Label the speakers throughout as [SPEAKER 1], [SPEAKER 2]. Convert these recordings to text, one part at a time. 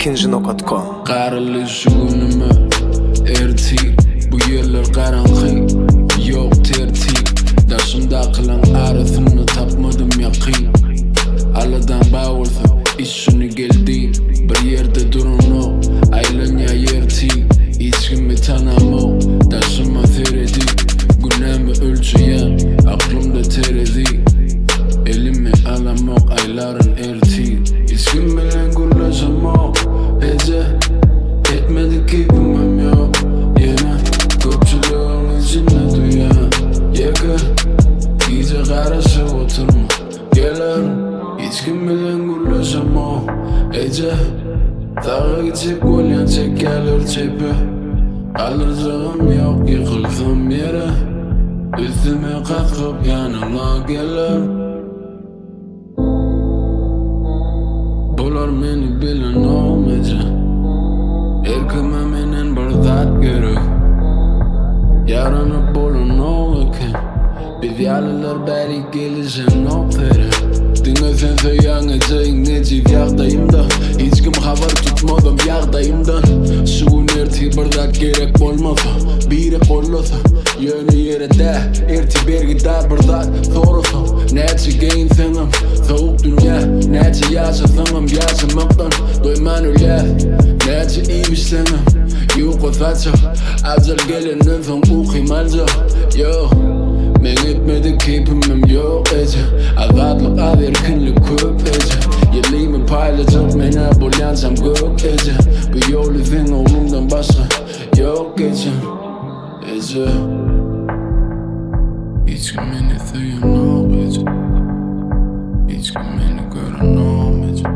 [SPEAKER 1] ikinci.com.
[SPEAKER 2] Qarilish günümü ertir, bu yerler qarangı, yok tertip. Daşımda kılan arasını tapmadım yakin. Aladan bağırsa işini geldi, bir yerde durun o, aylanya yerti. İçkimi tanamo, daşıma seredi, günemi ölçüyen, aklımda teredi. Elimi alamok, ayların erti. İçkim bilen gurlaşamok, ece etmedi ki bilmem yok. Yine köpçülüğün içinde duyan yakır, iyice karışıp oturma gelirim. İçkim bilen gurlaşamok, ece dağa geçip golyan çek gelir çepe. Alırcağım yok, yıkılsam yere, üstüme kalkıp yanıma gelir. Bular meni bilen olmayacak, erkime menen bir zat gerek. Yaranıp bolun olurken, biz yalılar beri gelişen noktaya. Dinlesen söyleyen edeceğin necip yağdayımda, hiç kim haber tutmadım yağdayımdan. Suyun erti bir zat gerek olmasa, biri kollasa, yönü yere de erti bergi da bir zat sorusa. Neçe geyin senim, soğuk dünya, neçe yaşasınım yaşamaktan doyman öyle. Neçe iyi senim, yok o saçı, acil gelenin son ukimalca. Yo, men etmedik keyfimim yok ece, azadlık az erkinlik köp ece. Yelimi paylaşıp mene bulyansam gök ece. Bu yolu sen oğlumdan başka yok ece, ece. Hiç kim beni söyleyen olmayacak, hiç kim beni gören olmayacak.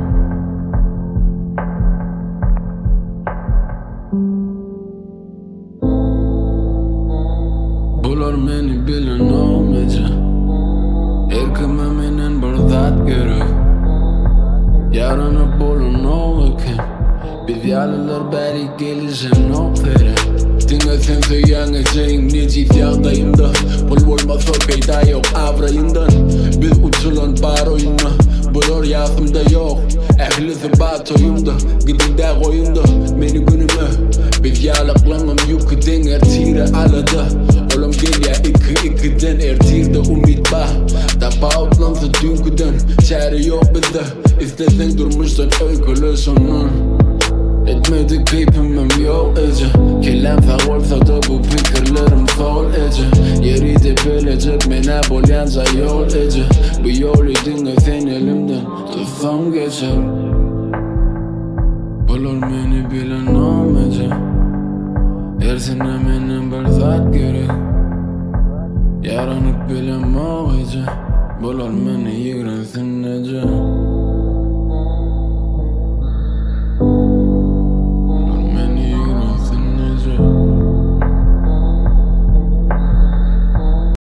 [SPEAKER 2] Bular beni bilen olmayacak, erkime menen bir zat gerek. Yaranıp bolun olurken, biz yalılar beri gelişen noktaya. Dinlesen söyleyen edeceğin necip yağdayımda, bul olmasa peyda yok avrayından. Biz uçulan bar oyununa, bular yazımda yok, ehlisi batoyumda, gidinde koyunda. Meni günüme, biz yalıklanım yukiden ertire alada. Oğlum gel ya ikiden ertirde umit bah. Tapa outlansa dünküden, çare yok bizde. İstesen durmuşsan öykülü sonun. Etmedik keyfimim yok ece, kelam fağ olsa da bu fikirlerim sol ece. Yeri de bilecek mene bolyanca yol ece. Bu yolu dinle sen elimden tutsam geçer.